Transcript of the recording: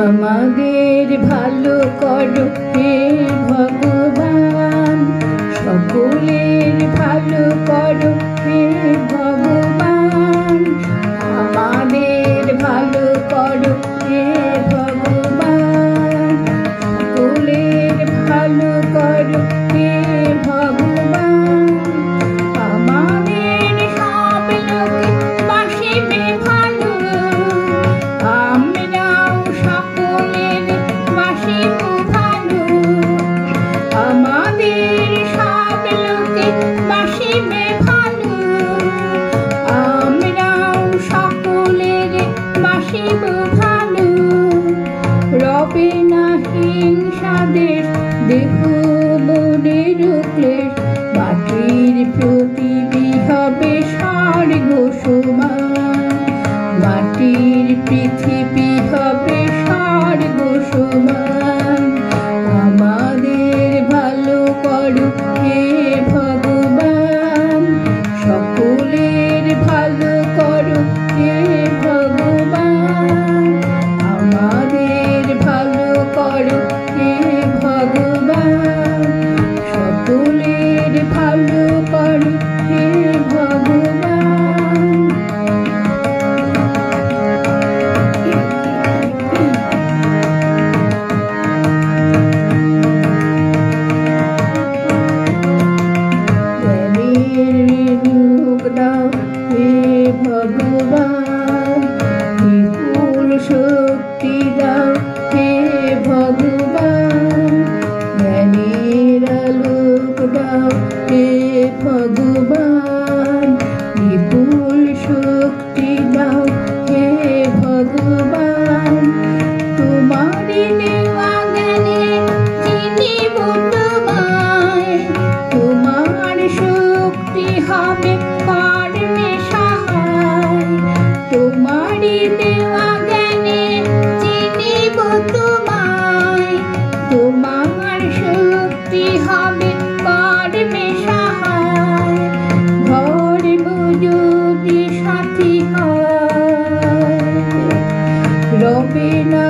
আমাদের ভালো করো হে ভগবান, সকলের ভালো করো হে ভগবান। আমাদের ভালো করো হে ভগবান, সকলের ভালো করো হে ভগবান। আমাদের সব লোকে বাসিবে ভালো, আমরাও সকলের বাসিব ভালো। আমাদের সব লোকে বাসিবে ভালো, আমরাও সকলের বাসিব ভালো। রবে না হিংসা দেশ, দেহ মনের ক্লেশ, মাটির পৃথিবী হবে স্বর্গ সমান। মাটির পৃথিবী হবে স্বর্গ সমান। আমাদের ভালো করো হে ভগবান, সকলের ভালো করো হে ভগবান। আমাদের ভালো করো হে ভগবান, সকলের ভালো করো হে ভগবান। জ্ঞানের মুখ দাও হে ভগবান, বিপুল শক্তি দাও হে ভগবান। জ্ঞানের আলোক দাও হে ভগবান, বিপুল শক্তি দাও হে ভগবান। তোমারই দেওয়া জ্ঞানে চিনিব তোমায়, তোমার শক্তি হবে কর্মে সহায়। তোমারই দেওয়া জ্ঞানে চিনিব তোমায়, তোমার শক্তি হবে কর্মে সহায়। ধর্ম যদি সাথী হয়, রবে না